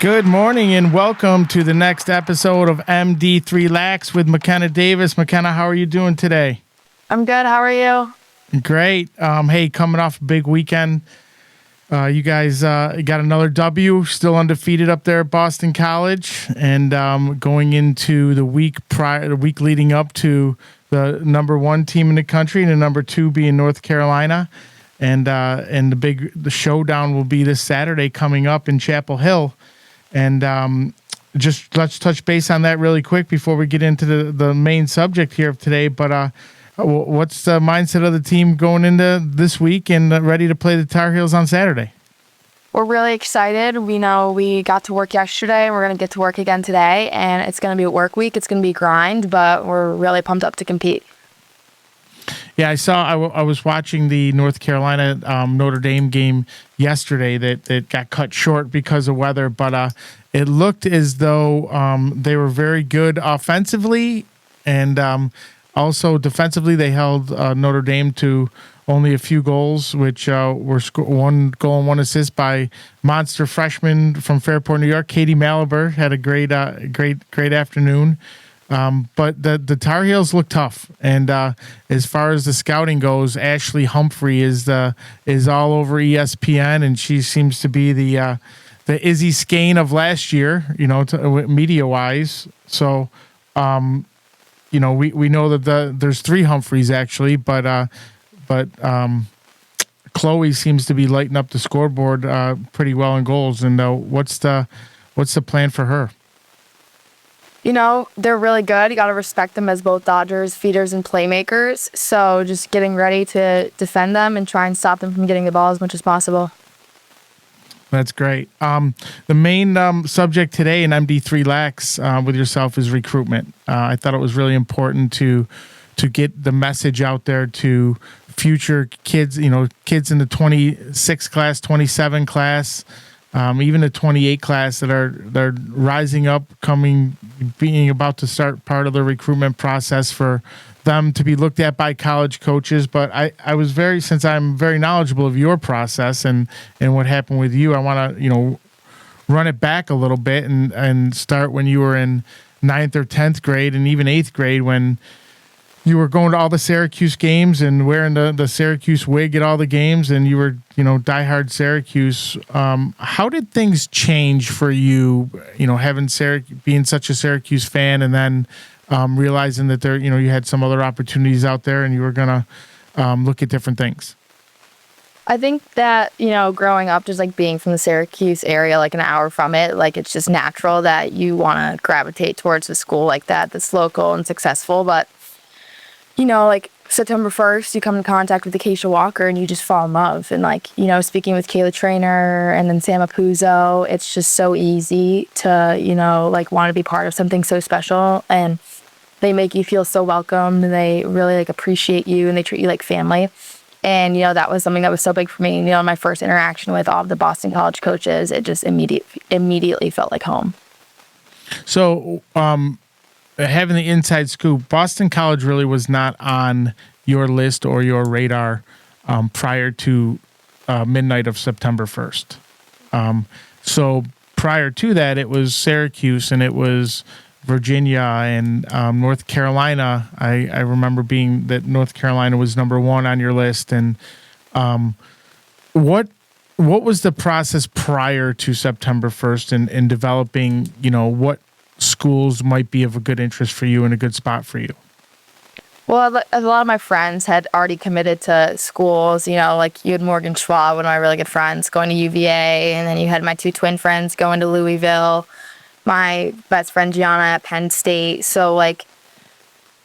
Good morning and welcome to the next episode of MD3 Lax with McKenna Davis. McKenna, how are you doing today? I'm good. How are you? Great. Hey, coming off a big weekend. You guys got another W, still undefeated up there at Boston College, and going into the week leading up to the number one team in the country and the number two being North Carolina, and the showdown will be this Saturday coming up in Chapel Hill. And just let's touch base on that really quick before we get into the main subject here of today. But what's the mindset of the team going into this week and ready to play the Tar Heels on Saturday? We're really excited. We know we got to work yesterday, and we're going to get to work again today. And it's going to be a work week. It's going to be grind, but we're really pumped up to compete. Yeah, I was watching the North Carolina Notre Dame game yesterday that got cut short because of weather, but it looked as though they were very good offensively, and also defensively they held Notre Dame to only a few goals, which were one goal and one assist by monster freshman from Fairport, New York. Katie Malaber had a great afternoon. But the Tar Heels look tough, and as far as the scouting goes, Ashley Humphrey is all over ESPN, and she seems to be the Izzy Skane of last year, media wise. So, we know that there's three Humphreys actually, but Chloe seems to be lighting up the scoreboard pretty well in goals. And what's the plan for her? They're really good. You got to respect them as both dodgers, feeders, and playmakers. So just getting ready to defend them and try and stop them from getting the ball as much as possible. That's great. The main subject today in MD3 Lax with yourself is recruitment. I thought it was really important to get the message out there to future kids, kids in the 26 class, 27 class, even the 28 class that are rising up, being about to start part of the recruitment process for them to be looked at by college coaches. But since I'm very knowledgeable of your process and what happened with you, I want to, run it back a little bit and start when you were in 9th or 10th grade and even 8th grade when you were going to all the Syracuse games and wearing the Syracuse wig at all the games, and you were, diehard Syracuse. How did things change for you, being such a Syracuse fan, and then realizing that there, you had some other opportunities out there and you were going to look at different things? I think that, growing up, just like being from the Syracuse area, like an hour from it, like it's just natural that you want to gravitate towards a school like that's local and successful. But like September 1st, you come in contact with Acacia Walker and you just fall in love. And speaking with Kayla Trainer and then Sam Apuzzo, it's just so easy to, want to be part of something so special. And they make you feel so welcome. They really appreciate you and they treat you like family. And, that was something that was so big for me. My first interaction with all of the Boston College coaches, it just immediately felt like home. So, having the inside scoop, Boston College really was not on your list or your radar prior to midnight of September 1st. So prior to that, it was Syracuse and it was Virginia and North Carolina. I remember being that North Carolina was number one on your list. And what was the process prior to September 1st in developing, what schools might be of a good interest for you and a good spot for you? Well, a lot of my friends had already committed to schools, like you had Morgan Schwab, one of my really good friends, going to UVA, and then you had my two twin friends going to Louisville, my best friend Gianna at Penn State. So,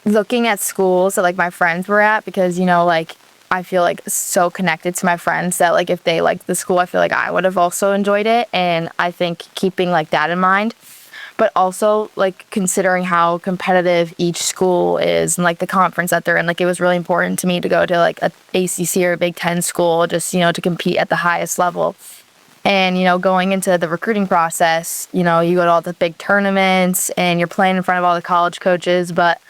looking at schools that, my friends were at, because, I feel, so connected to my friends that, if they liked the school, I feel like I would have also enjoyed it, and I think keeping, that in mind. But also, considering how competitive each school is and, the conference that they're in, it was really important to me to go to, a ACC or a Big Ten school just, to compete at the highest level. And, going into the recruiting process, you go to all the big tournaments and you're playing in front of all the college coaches. But,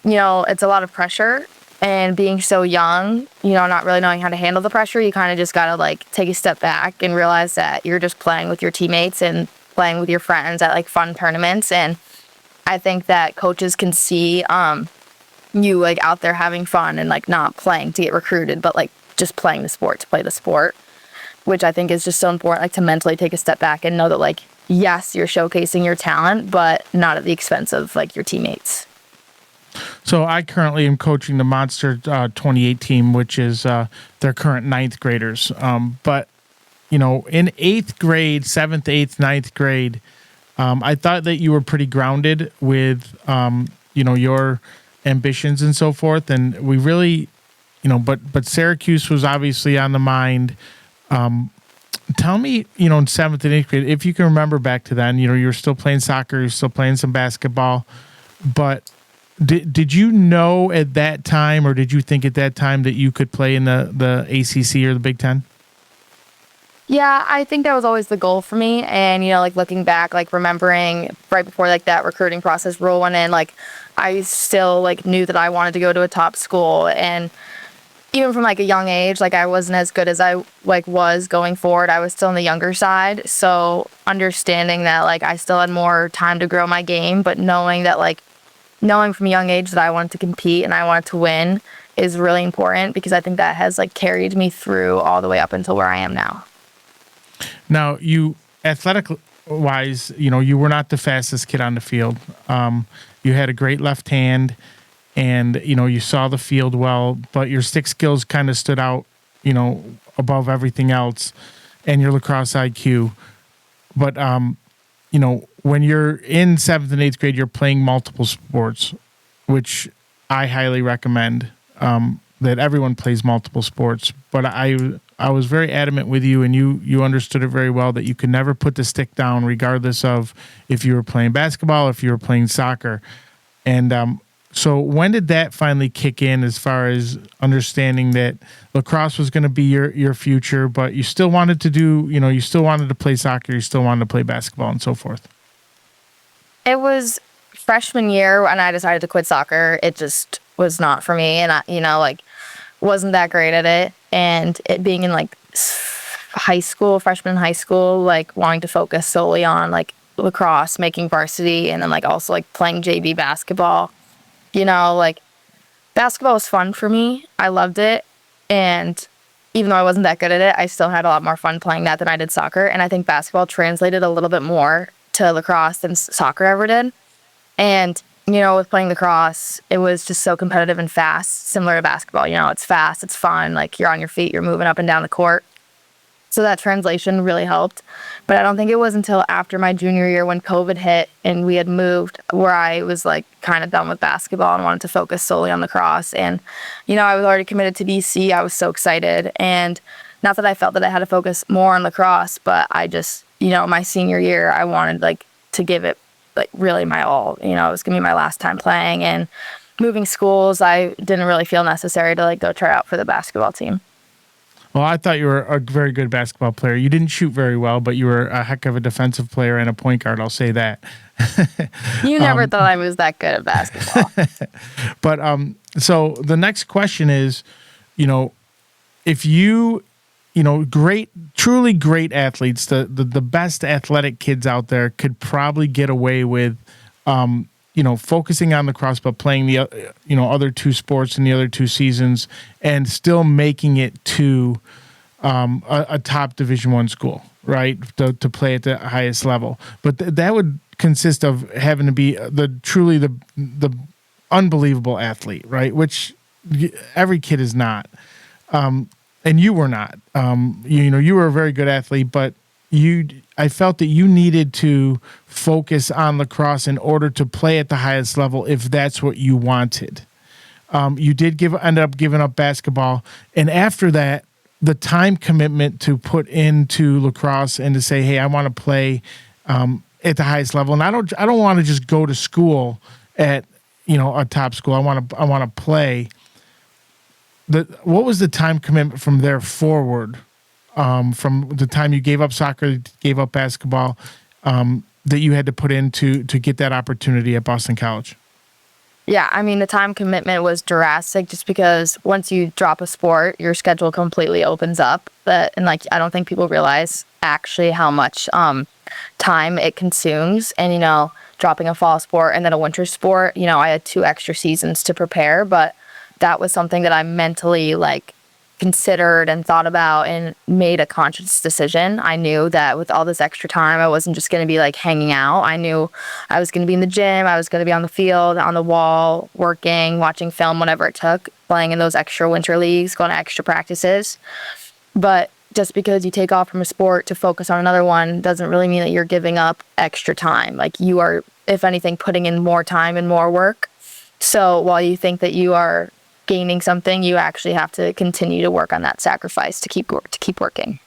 it's a lot of pressure. And being so young, not really knowing how to handle the pressure, you kind of just got to, take a step back and realize that you're just playing with your teammates and playing with your friends at like fun tournaments. And I think that coaches can see you like out there having fun and like not playing to get recruited, but like just playing the sport to play the sport, which I think is just so important, like to mentally take a step back and know that like, yes, you're showcasing your talent, but not at the expense of like your teammates. So I currently am coaching the Monster 28 team, which is their current ninth graders. But, you know, in eighth grade, seventh, eighth, ninth grade, I thought that you were pretty grounded with, you know, your ambitions and so forth. And we really, you know, but Syracuse was obviously on the mind. Tell me, you know, in seventh and eighth grade, if you can remember back to then, you know, you were still playing soccer, you're still playing some basketball, but did you know at that time, or did you think at that time that you could play in the ACC or the Big Ten? Yeah, I think that was always the goal for me. And, you know, like looking back, like remembering right before like that recruiting process rule went in, like I still like knew that I wanted to go to a top school. And even from like a young age, like I wasn't as good as I like was going forward. I was still on the younger side. So understanding that like I still had more time to grow my game, but knowing from a young age that I wanted to compete and I wanted to win is really important, because I think that has like carried me through all the way up until where I am now. Now, you athletic wise, you know, you were not the fastest kid on the field. You had a great left hand, and, you know, you saw the field well, but your stick skills kind of stood out, you know, above everything else, and your lacrosse IQ. But, you know, when you're in seventh and eighth grade, you're playing multiple sports, which I highly recommend, that everyone plays multiple sports. But I was very adamant with you, and you understood it very well, that you could never put the stick down, regardless of if you were playing basketball, if you were playing soccer. And so when did that finally kick in, as far as understanding that lacrosse was going to be your future, but you still wanted to do, you know, you still wanted to play soccer, you still wanted to play basketball and so forth? It was freshman year when I decided to quit soccer. It just was not for me. And I, you know, like wasn't that great at it. And it being in like high school, freshman in high school, like wanting to focus solely on like lacrosse, making varsity, and then like also like playing JV basketball. You know, like basketball was fun for me. I loved it. And even though I wasn't that good at it, I still had a lot more fun playing that than I did soccer. And I think basketball translated a little bit more to lacrosse than soccer ever did. And, you know, with playing lacrosse, it was just so competitive and fast, similar to basketball. You know, it's fast, it's fun, like you're on your feet, you're moving up and down the court. So that translation really helped. But I don't think it was until after my junior year, when COVID hit and we had moved, where I was like kind of done with basketball and wanted to focus solely on lacrosse. And, you know, I was already committed to BC. I was so excited. And not that I felt that I had to focus more on lacrosse, but I just, you know, my senior year, I wanted like to give it like really my all. You know, it was gonna be my last time playing, and moving schools, I didn't really feel necessary to like go try out for the basketball team. Well, I thought you were a very good basketball player. You didn't shoot very well, but you were a heck of a defensive player and a point guard, I'll say that. You never thought I was that good at basketball. But so the next question is, you know, if you know, truly great athletes, the best athletic kids out there could probably get away with, you know, focusing on lacrosse, but playing the, you know, other two sports in the other two seasons, and still making it to a top Division I school, right? To play at the highest level. But that would consist of having to be the unbelievable athlete, right? Which every kid is not. And you were not. You know, you were a very good athlete, but I felt that you needed to focus on lacrosse in order to play at the highest level, if that's what you wanted. You did end up giving up basketball, and after that, the time commitment to put into lacrosse and to say, "Hey, I want to play at the highest level," and I don't want to just go to school at, you know, a top school. I want to play. What was the time commitment from there forward? From the time you gave up soccer, gave up basketball, that you had to put in to get that opportunity at Boston College? Yeah, I mean, the time commitment was drastic, just because once you drop a sport, your schedule completely opens up. And like, I don't think people realize actually how much time it consumes. And, you know, dropping a fall sport and then a winter sport, you know, I had 2 extra seasons to prepare, but that was something that I mentally like considered and thought about and made a conscious decision. I knew that with all this extra time, I wasn't just going to be like hanging out. I knew I was going to be in the gym, I was going to be on the field, on the wall, working, watching film, whatever it took, playing in those extra winter leagues, going to extra practices. But just because you take off from a sport to focus on another one doesn't really mean that you're giving up extra time. Like, you are, if anything, putting in more time and more work. So while you think that you are gaining something, you actually have to continue to work on that sacrifice to keep working.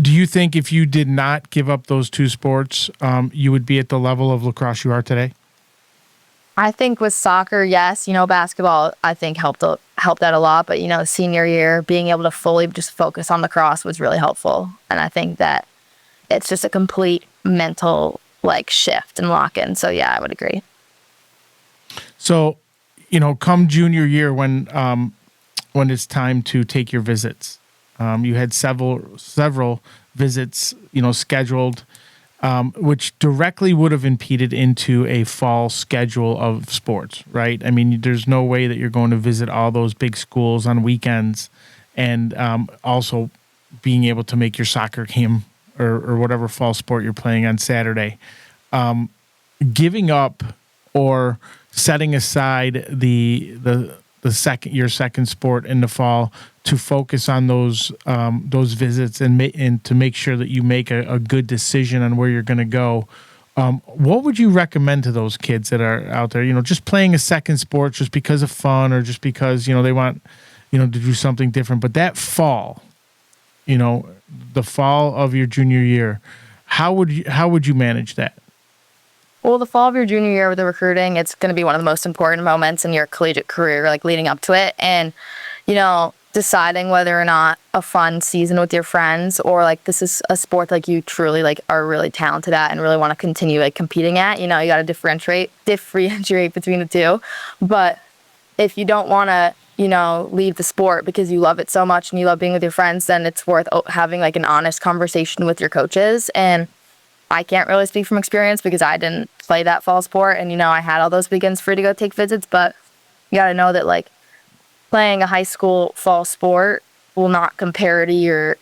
Do you think if you did not give up those 2 sports, you would be at the level of lacrosse you are today? I think with soccer, yes. You know, basketball, I think helped out a lot. But, you know, senior year, being able to fully just focus on lacrosse was really helpful. And I think that it's just a complete mental like shift and lock in. So yeah, I would agree. So, you know, come junior year when it's time to take your visits, you had several visits, you know, scheduled, which directly would have impeded into a fall schedule of sports, right? I mean, there's no way that you're going to visit all those big schools on weekends and also being able to make your soccer game or whatever fall sport you're playing on Saturday. Giving up or setting aside your second sport in the fall to focus on those visits and to make sure that you make a good decision on where you're going to go. What would you recommend to those kids that are out there, you know, just playing a second sport just because of fun or just because, you know, they want, you know, to do something different? But that fall, you know, the fall of your junior year, how would you manage that? Well, the fall of your junior year with the recruiting, it's going to be one of the most important moments in your collegiate career, like leading up to it. And, you know, deciding whether or not a fun season with your friends or like this is a sport like you truly like are really talented at and really want to continue like competing at, you know, you got to differentiate between the two. But if you don't want to, you know, leave the sport because you love it so much and you love being with your friends, then it's worth having like an honest conversation with your coaches. And I can't really speak from experience because I didn't play that fall sport and, you know, I had all those weekends free to go take visits, but you got to know that like playing a high school fall sport will not compare to your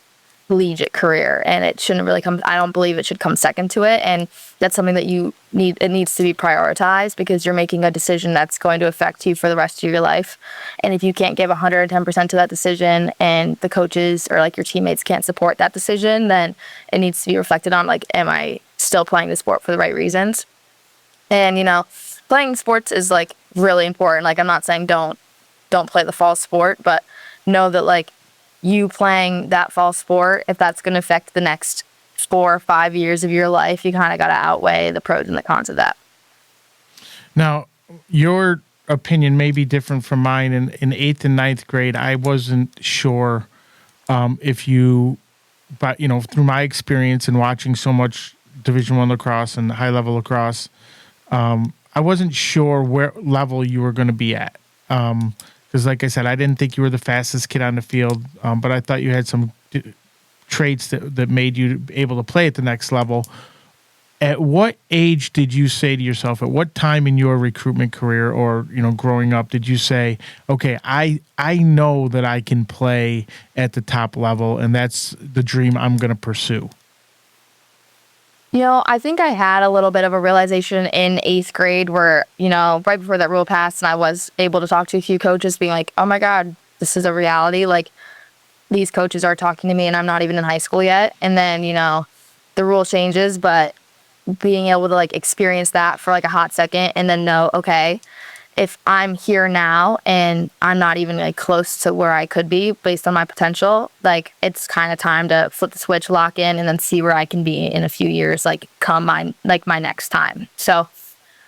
collegiate career, and it shouldn't really come, I don't believe it should come second to it. And that's something that it needs to be prioritized because you're making a decision that's going to affect you for the rest of your life. And if you can't give 110% to that decision and the coaches or like your teammates can't support that decision, then it needs to be reflected on like, am I still playing the sport for the right reasons? And, you know, playing sports is like really important. Like, I'm not saying don't play the fall sport, but know that like you playing that fall sport, if that's going to affect the next 4 or 5 years of your life, you kind of got to outweigh the pros and the cons of that. Now, your opinion may be different from mine. In 8th and 9th grade, I wasn't sure if you, but you know, through my experience and watching so much Division I lacrosse and high level lacrosse, I wasn't sure where level you were going to be at. Because like I said, I didn't think you were the fastest kid on the field, but I thought you had some traits that made you able to play at the next level. At what age did you say to yourself, at what time in your recruitment career or, you know, growing up, did you say, okay, I know that I can play at the top level and that's the dream I'm going to pursue? You know, I think I had a little bit of a realization in 8th grade where, you know, right before that rule passed and I was able to talk to a few coaches being like, oh my God, this is a reality. Like, these coaches are talking to me and I'm not even in high school yet. And then, you know, the rule changes, but being able to like experience that for like a hot second and then know, okay, if I'm here now and I'm not even like close to where I could be based on my potential, like it's kind of time to flip the switch, lock in, and then see where I can be in a few years, like come my next time. So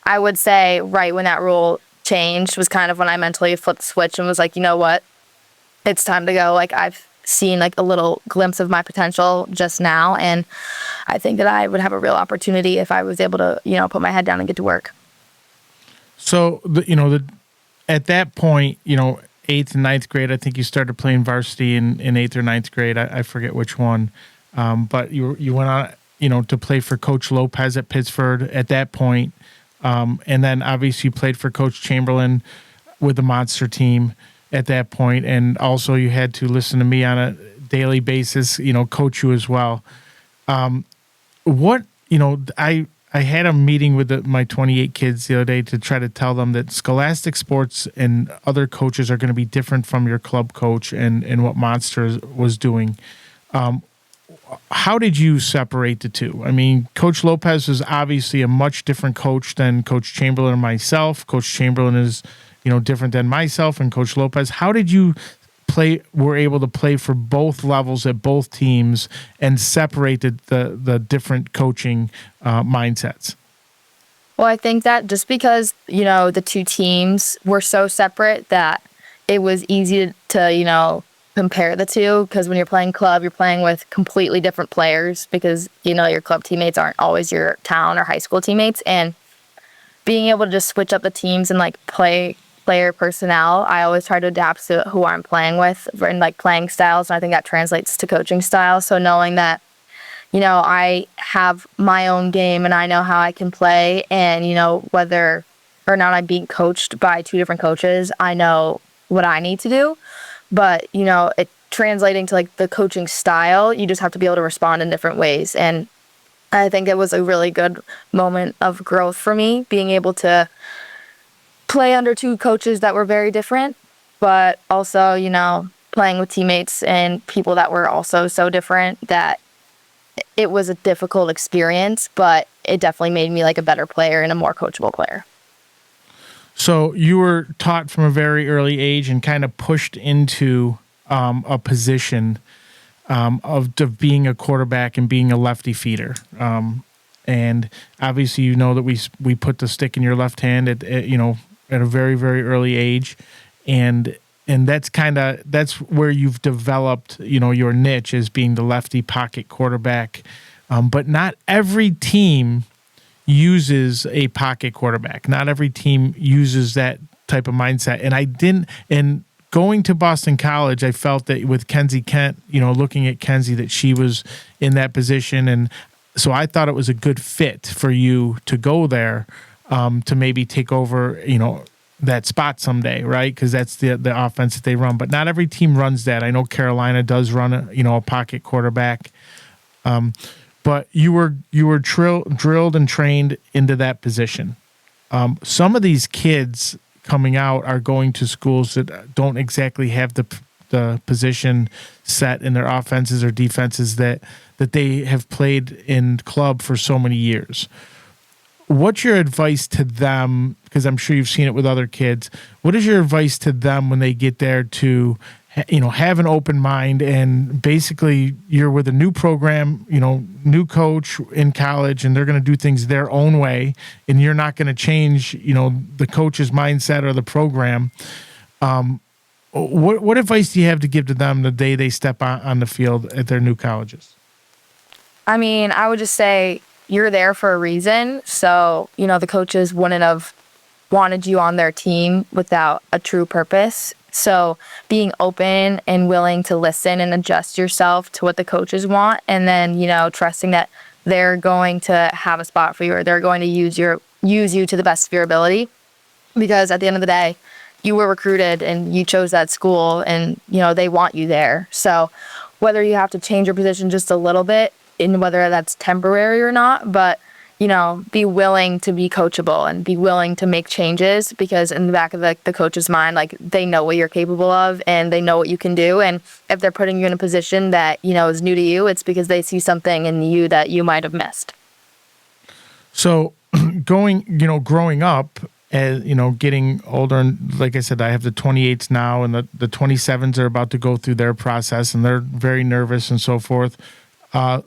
I would say right when that rule changed was kind of when I mentally flipped the switch and was like, you know what, it's time to go. Like, I've seen like a little glimpse of my potential just now, and I think that I would have a real opportunity if I was able to, you know, put my head down and get to work. So, at that point, you know, 8th and 9th grade, I think you started playing varsity in 8th or 9th grade. I forget which one. But you went on to play for Coach Lopez at Pittsford at that point. And then obviously you played for Coach Chamberlain with the Monster team at that point. And also you had to listen to me on a daily basis, coach you as well. I had a meeting with my 28 kids the other day to try to tell them that scholastic sports and other coaches are going to be different from your club coach and what Monster was doing. How did you separate the two? I mean, Coach Lopez is obviously a much different coach than Coach Chamberlain and myself. Coach Chamberlain is, different than myself and Coach Lopez. How did you were able to play for both levels at both teams and separated the different coaching mindsets? Well, I think that just because, the two teams were so separate that it was easy to, compare the two, because when you're playing club, you're playing with completely different players because, your club teammates aren't always your town or high school teammates. And being able to just switch up the teams and player personnel, I always try to adapt to who I'm playing with and playing styles. And I think that translates to coaching style. So knowing that, I have my own game and I know how I can play, and, whether or not I'm being coached by two different coaches, I know what I need to do. But, it translating to the coaching style, you just have to be able to respond in different ways. And I think it was a really good moment of growth for me, being able to play under two coaches that were very different, but also, playing with teammates and people that were also so different that it was a difficult experience, but it definitely made me a better player and a more coachable player. So you were taught from a very early age and kind of pushed into a position of being a quarterback and being a lefty feeder. And obviously, that we put the stick in your left hand at a very, very early age. And that's where you've developed, your niche as being the lefty pocket quarterback. But not every team uses a pocket quarterback. Not every team uses that type of mindset. And going to Boston College, I felt that with Kenzie Kent, looking at Kenzie, that she was in that position. And so I thought it was a good fit for you to go there, to maybe take over, that spot someday, right? Because that's the offense that they run. But not every team runs that. I know Carolina does run a pocket quarterback. But you were drilled and trained into that position. Some of these kids coming out are going to schools that don't exactly have the position set in their offenses or defenses that they have played in club for so many years. What's your advice to them? Because I'm sure you've seen it with other kids. What is your advice to them when they get there to have an open mind, and basically you're with a new program, new coach in college, and they're going to do things their own way, and you're not going to change, the coach's mindset or the program. What advice do you have to give to them the day they step on the field at their new colleges? I mean, I would just say you're there for a reason. So, the coaches wouldn't have wanted you on their team without a true purpose. So being open and willing to listen and adjust yourself to what the coaches want, and then, trusting that they're going to have a spot for you, or they're going to use you to the best of your ability. Because at the end of the day, you were recruited and you chose that school, and, they want you there. So whether you have to change your position just a little bit, and whether that's temporary or not, but be willing to be coachable and be willing to make changes, because in the back of the coach's mind, they know what you're capable of and they know what you can do. And if they're putting you in a position that, is new to you, it's because they see something in you that you might have missed. So growing up, as getting older, and like I said, I have the 28s now, and the 27s are about to go through their process, and they're very nervous and so forth.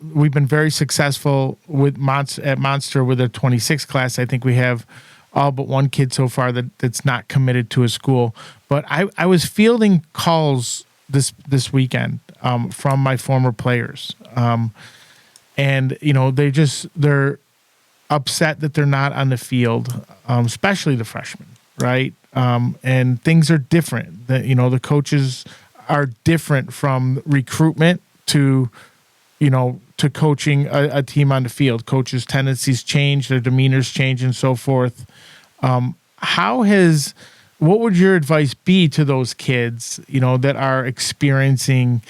We've been very successful at Monster with a 26 class. I think we have all but one kid so far that's not committed to a school. But I was fielding calls this weekend from my former players, and they're upset that they're not on the field, especially the freshmen, right? And things are different. The coaches are different from recruitment to to coaching a team on the field. Coaches' tendencies change, their demeanors change, and so forth. What would your advice be to those kids, that are experiencing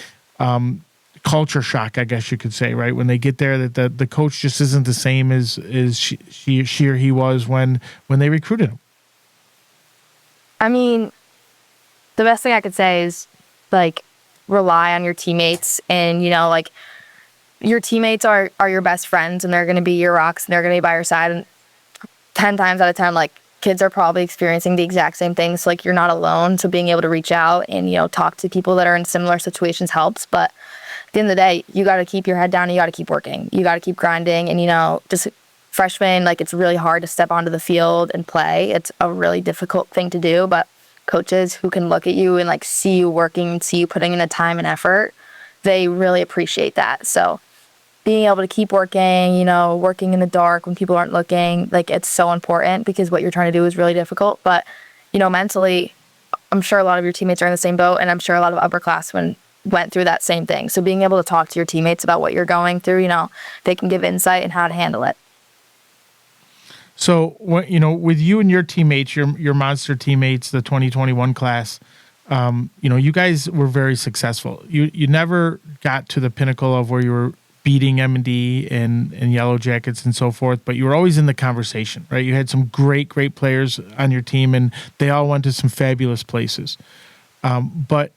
culture shock, I guess you could say, right? When they get there, that the coach just isn't the same as she or he was when they recruited him. I mean, the best thing I could say is, like, rely on your teammates, and, like, your teammates are your best friends, and they're going to be your rocks, and they're going to be by your side. And 10 times out of 10, like, kids are probably experiencing the exact same things. So, like, you're not alone. So being able to reach out and, talk to people that are in similar situations helps. But at the end of the day, you got to keep your head down and you got to keep working. You got to keep grinding. And, just freshmen, like, it's really hard to step onto the field and play. It's a really difficult thing to do. But coaches who can look at you and, like, see you working, see you putting in the time and effort, they really appreciate that. So being able to keep working, working in the dark when people aren't looking, like, it's so important, because what you're trying to do is really difficult. But, mentally, I'm sure a lot of your teammates are in the same boat, and I'm sure a lot of upperclassmen went through that same thing. So being able to talk to your teammates about what you're going through, they can give insight and how to handle it. So, with you and your teammates, your monster teammates, the 2021 class, you guys were very successful. You never got to the pinnacle of where you were beating M&D and Yellow Jackets and so forth, but you were always in the conversation, right? You had some great players on your team, and they all went to some fabulous places. But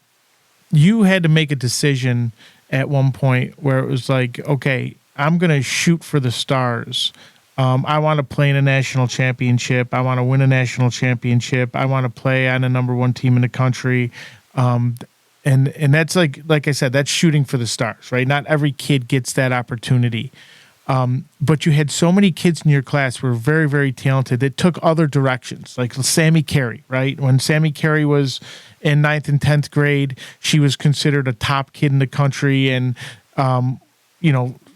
you had to make a decision at one point where it was like, okay, I'm going to shoot for the stars. I want to play in a national championship. I want to win a national championship. I want to play on a number one team in the country. And that's like I said, that's shooting for the stars, right? Not every kid gets that opportunity. But you had so many kids in your class who were very, very talented that took other directions, like Sammy Carey, right? When Sammy Carey was in 9th and 10th grade, she was considered a top kid in the country. And,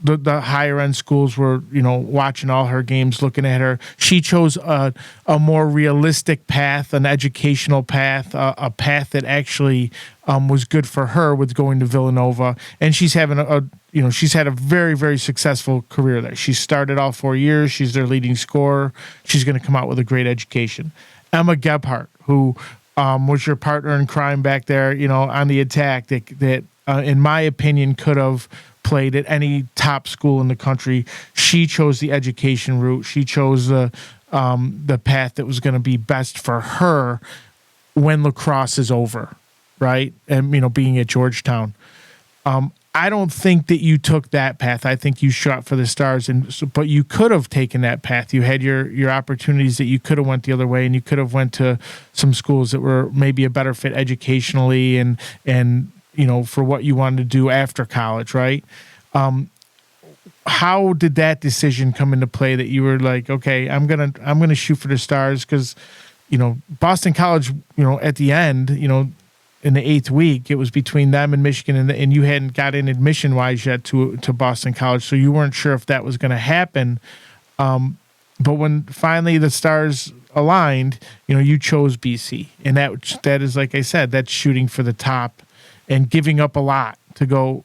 the higher end schools were, watching all her games, looking at her. She chose a more realistic path, an educational path, a path that actually was good for her with going to Villanova. And she's having she's had a very, very successful career there. She started all 4 years. She's their leading scorer. She's going to come out with a great education. Emma Gebhardt, who was your partner in crime back there, on the attack, that in my opinion could have played at any top school in the country. She chose the education route. She chose the path that was going to be best for her when lacrosse is over, right? And being at Georgetown. I don't think that you took that path. I think you shot for the stars, but you could have taken that path. You had your opportunities that you could have went the other way, and you could have went to some schools that were maybe a better fit educationally and for what you wanted to do after college, right? How did that decision come into play that you were like, okay, I'm gonna shoot for the stars? Because Boston College, at the end, in the 8th week, it was between them and Michigan, and you hadn't got in admission wise yet to Boston College, so you weren't sure if that was going to happen. But when finally the stars aligned, you chose BC, and that is, like I said, that's shooting for the top and giving up a lot to go,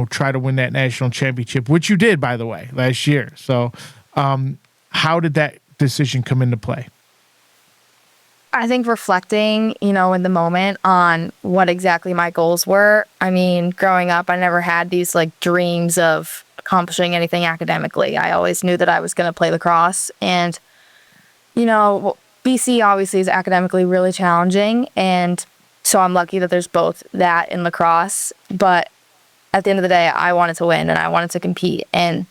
try to win that national championship, which you did, by the way, last year. So, how did that decision come into play? I think reflecting, in the moment on what exactly my goals were. I mean, growing up, I never had these like dreams of accomplishing anything academically. I always knew that I was going to play lacrosse. And, BC obviously is academically really challenging. And so I'm lucky that there's both that and lacrosse. But at the end of the day, I wanted to win and I wanted to compete. And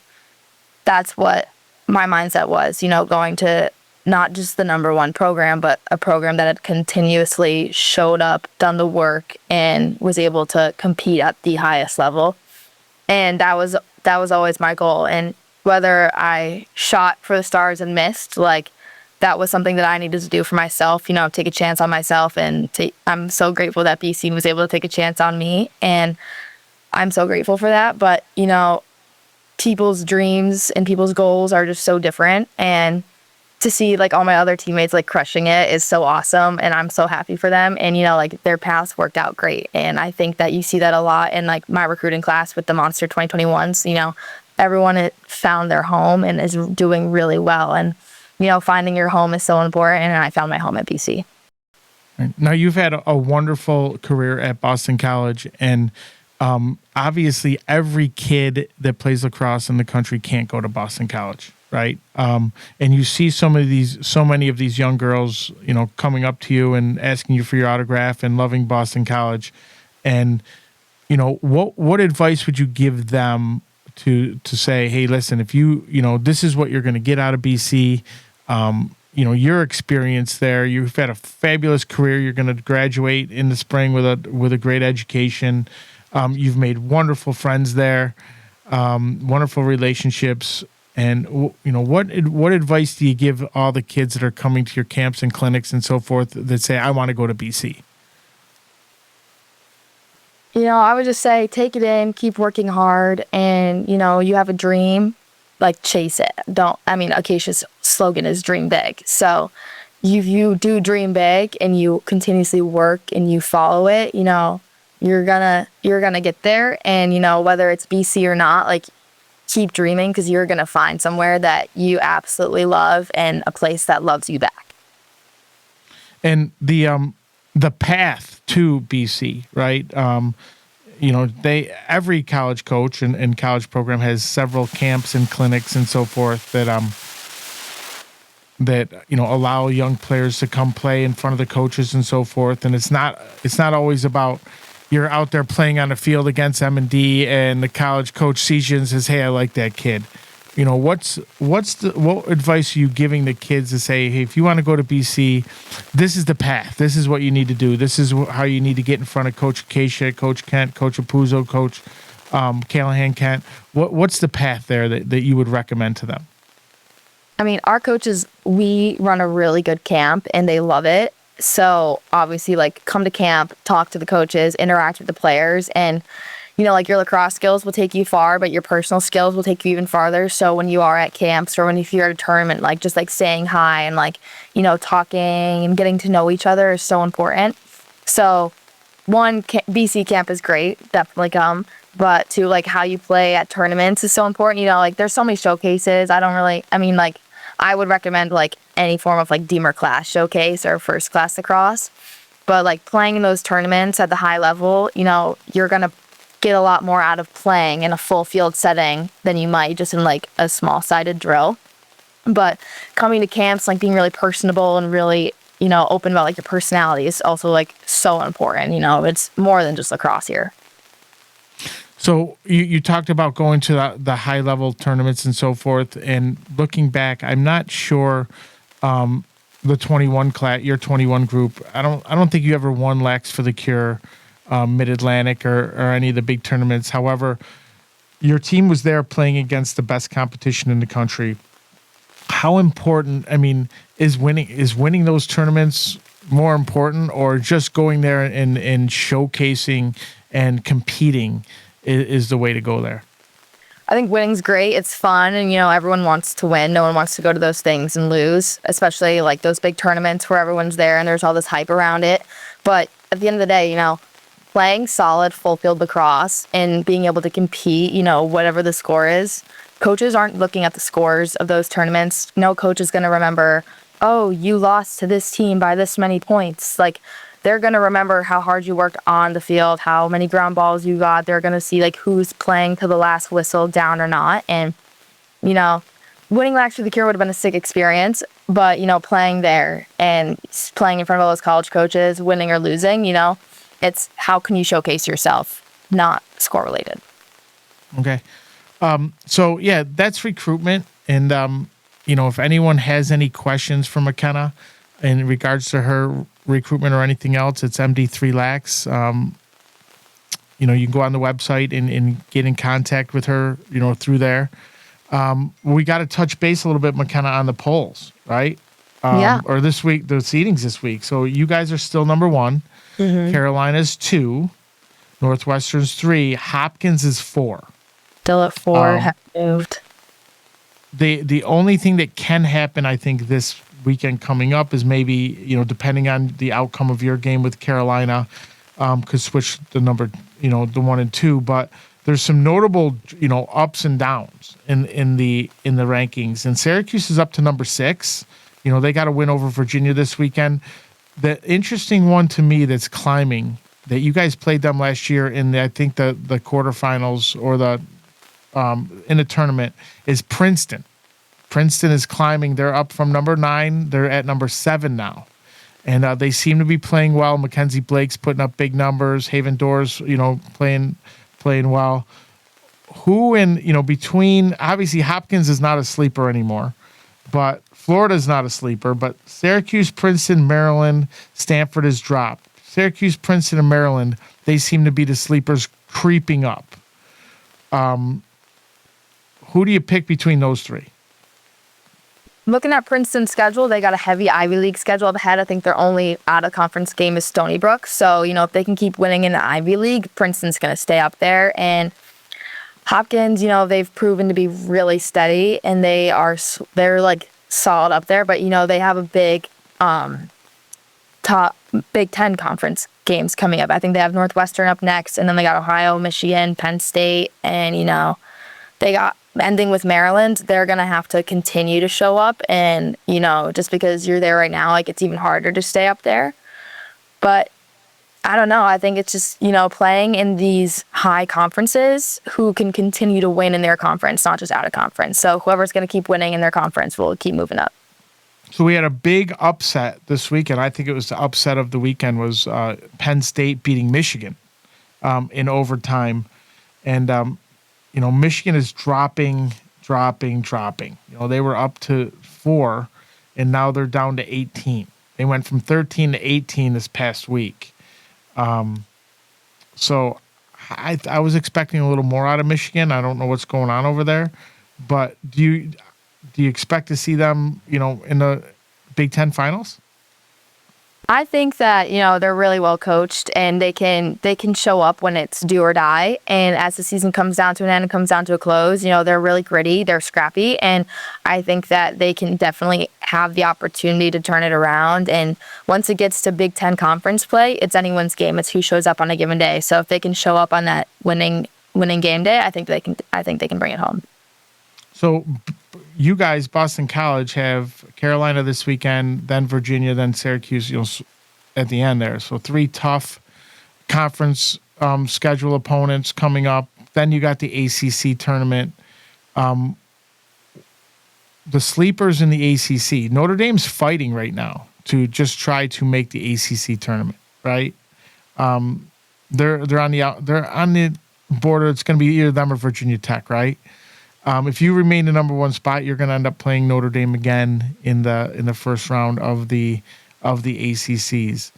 that's what my mindset was, going to not just the number one program, but a program that had continuously showed up, done the work, and was able to compete at the highest level. And that was always my goal. And whether I shot for the stars and missed, like, that was something that I needed to do for myself, take a chance on myself. And I'm so grateful that BC was able to take a chance on me. And I'm so grateful for that. But, people's dreams and people's goals are just so different. And to see like all my other teammates like crushing it is so awesome, and I'm so happy for them. And like their paths worked out great, and I think that you see that a lot in like my recruiting class with the Monster 2021s. everyone had found their home and is doing really well. And, finding your home is so important. And I found my home at BC. Right. Now, you've had a wonderful career at Boston College, and obviously every kid that plays lacrosse in the country can't go to Boston College, right? And you see so many of these young girls, coming up to you and asking you for your autograph and loving Boston College. And, what advice would you give them to say, hey, listen, if this is what you're going to get out of BC, your experience there, you've had a fabulous career. You're going to graduate in the spring with a great education. You've made wonderful friends there, wonderful relationships. And, what advice do you give all the kids that are coming to your camps and clinics and so forth that say, I want to go to BC? I would just say take it in, keep working hard, and, you have a dream, like chase it. Acacia's slogan is dream big. So you do dream big and you continuously work and you follow it, you're gonna get there. And, whether it's BC or not, like keep dreaming, because you're gonna find somewhere that you absolutely love and a place that loves you back. And the path to BC, right? Every college coach and college program has several camps and clinics and so forth that allow young players to come play in front of the coaches and so forth. And it's not always about you're out there playing on the field against M&D and the college coach sees you and says, hey, I like that kid. What advice are you giving the kids to say, hey, if you want to go to BC, this is the path. This is what you need to do. This is how you need to get in front of Coach Acacia, Coach Kent, Coach Apuzzo, Coach Callahan Kent. What's the path there that you would recommend to them? Our coaches, we run a really good camp and they love it. So obviously, come to camp, talk to the coaches, interact with the players, and your lacrosse skills will take you far, but your personal skills will take you even farther. So when you are at camps or if you're at a tournament, just saying hi and talking and getting to know each other is so important. So one, BC camp is great, definitely come. But two, how you play at tournaments is so important. There's so many showcases. I would recommend any form of Deemer class showcase or first class lacrosse. But playing in those tournaments at the high level, you're going to get a lot more out of playing in a full field setting than you might just in a small sided drill. But coming to camps, being really personable and really, open about your personality is also so important. It's more than just lacrosse here. So you talked about going to the high level tournaments and so forth, and looking back, I'm not sure the 21 class, your 21 group. I don't think you ever won Lax for the Cure, Mid-Atlantic or any of the big tournaments. However, your team was there playing against the best competition in the country. How important, is winning those tournaments more important, or just going there and showcasing and competing is the way to go there? I think winning's great. It's fun, and everyone wants to win. No one wants to go to those things and lose, especially those big tournaments where everyone's there and there's all this hype around it. But at the end of the day, playing solid full field lacrosse and being able to compete, whatever the score is, coaches aren't looking at the scores of those tournaments. No coach is going to remember, oh, you lost to this team by this many points. They're going to remember how hard you worked on the field, how many ground balls you got. They're going to see who's playing to the last whistle, down or not. And, winning Lax for the Cure would have been a sick experience, but, playing there and playing in front of all those college coaches, winning or losing, it's how can you showcase yourself, not score related. Okay. So yeah, that's recruitment. And, if anyone has any questions for McKenna in regards to her recruitment or anything else, it's MD3 Lax. You can go on the website and get in contact with her, through there. We got to touch base a little bit, McKenna, on the polls, right? Yeah. Or this week, the seedings this week. So you guys are still number one. Mm-hmm. Carolina's 2, Northwestern's 3, Hopkins is 4. Still at 4, have moved. The only thing that can happen, I think, this weekend coming up is maybe, depending on the outcome of your game with Carolina, could switch the number, the 1 and 2. But there's some notable, ups and downs in the rankings. And Syracuse is up to number 6. They got a win over Virginia this weekend. The interesting one to me that's climbing, that you guys played them last year in I think the quarterfinals or the in the tournament, is Princeton. Princeton is climbing. They're up from number 9. They're at number 7 now. And they seem to be playing well. Mackenzie Blake's putting up big numbers. Haven Doors, playing well. Who between, obviously Hopkins is not a sleeper anymore, but Florida's not a sleeper. But Syracuse, Princeton, Maryland, Stanford has dropped. Syracuse, Princeton, and Maryland, they seem to be the sleepers creeping up. Who do you pick between those 3? Looking at Princeton's schedule, they got a heavy Ivy League schedule up ahead. I think their only out-of-conference game is Stony Brook. So, if they can keep winning in the Ivy League, Princeton's going to stay up there. And Hopkins, they've proven to be really steady, and they're like solid up there. But, they have a big top Big Ten conference games coming up. I think they have Northwestern up next, and then they got Ohio, Michigan, Penn State, and, they got ending with Maryland. They're going to have to continue to show up. And, just because you're there right now, like, it's even harder to stay up there. But I don't know. I think it's just, playing in these high conferences who can continue to win in their conference, not just out of conference. So whoever's going to keep winning in their conference will keep moving up. So we had a big upset this weekend. I think it was the upset of the weekend was Penn State beating Michigan in overtime. And, Michigan is dropping. They were up to 4, and now they're down to 18. They went from 13 to 18 this past week. So I was expecting a little more out of Michigan. I don't know what's going on over there, but do you expect to see them, in the Big Ten finals? I think that, they're really well coached, and they can show up when it's do or die. And as the season comes down to an end and comes down to a close, they're really gritty, they're scrappy. And I think that they can definitely have the opportunity to turn it around. And once it gets to Big Ten conference play, it's anyone's game. It's who shows up on a given day. So if they can show up on that winning game day, I think they can bring it home. So you guys, Boston College, have Carolina this weekend, then Virginia, then Syracuse, at the end there. So 3 tough conference schedule opponents coming up. Then you got the ACC tournament. The sleepers in the ACC, Notre Dame's fighting right now to just try to make the ACC tournament, right? They're on the border. It's going to be either them or Virginia Tech, right? If you remain the number 1 spot, you're going to end up playing Notre Dame again in the first round of the ACCs.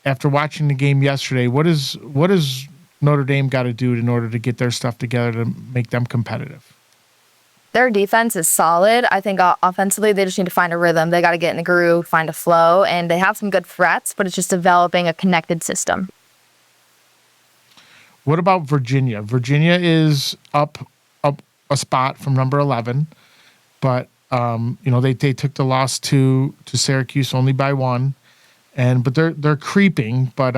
After watching the game yesterday, what does Notre Dame got to do in order to get their stuff together to make them competitive? Their defense is solid. I think offensively they just need to find a rhythm. They got to get in a groove, find a flow, and they have some good threats, but it's just developing a connected system. What about Virginia? Virginia is up a spot from number 11, but they took the loss to Syracuse only by 1, but they're creeping, but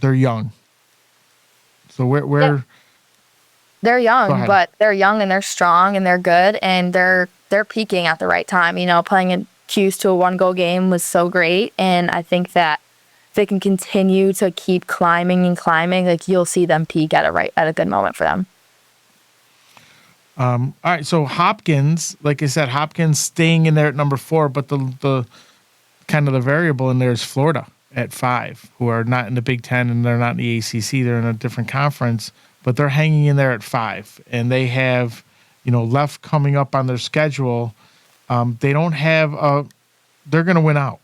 they're young. So where they're young, but they're young and they're strong and they're good and they're peaking at the right time. Playing in Q's to a 1-goal game was so great, and I think that if they can continue to keep climbing, like, you'll see them peak at a good moment for them. All right, so Hopkins, like I said, Hopkins staying in there at number 4, but the kind of the variable in there is Florida at 5, who are not in the Big Ten and they're not in the ACC. They're in a different conference, but they're hanging in there at 5, and they have, left coming up on their schedule. They don't have they're going to win out.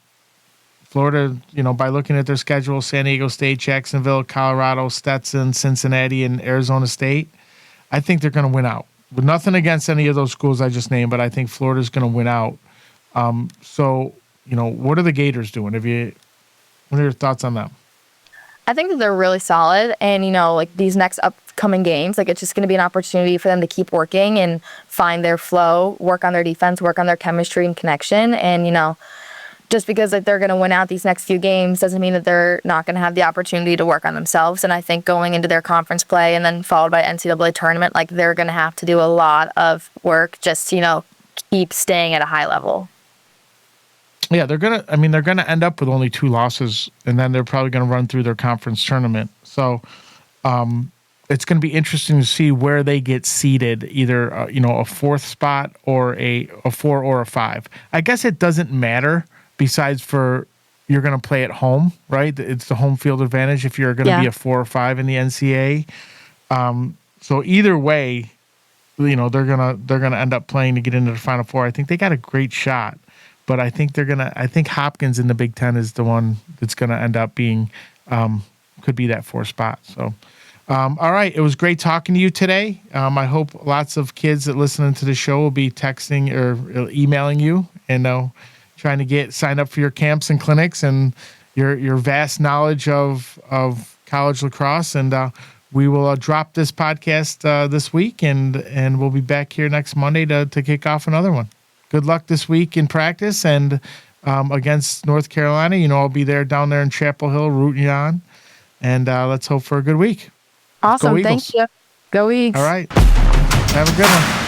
Florida, by looking at their schedule, San Diego State, Jacksonville, Colorado, Stetson, Cincinnati, and Arizona State, I think they're going to win out. With nothing against any of those schools I just named, but I think Florida's going to win out. So, what are the Gators doing? What are your thoughts on them? I think that they're really solid, and like these next upcoming games, like, it's just going to be an opportunity for them to keep working and find their flow, work on their defense, work on their chemistry and connection, and just because like they're going to win out these next few games doesn't mean that they're not going to have the opportunity to work on themselves. And I think going into their conference play and then followed by NCAA tournament, like they're going to have to do a lot of work just to, keep staying at a high level. Yeah, they're going to end up with only 2 losses, and then they're probably going to run through their conference tournament. So it's going to be interesting to see where they get seated, either, a 4th spot or a 4 or a 5. I guess it doesn't matter besides for you're going to play at home, right? It's the home field advantage if you're going to be a 4 or 5 in the NCAA. So either way, they're gonna end up playing to get into the Final Four. I think they got a great shot, but I think Hopkins in the Big Ten is the one that's gonna end up being could be that 4 spot. So, all right, it was great talking to you today. I hope lots of kids that listening to the show will be texting or emailing you and trying to get signed up for your camps and clinics and your vast knowledge of college lacrosse. And we will drop this podcast this week, and we'll be back here next Monday to kick off another one. Good luck this week in practice and against North Carolina. I'll be down there in Chapel Hill rooting you on, and let's hope for a good week. Awesome. Thank you. Go Eagles. All right. Have a good one.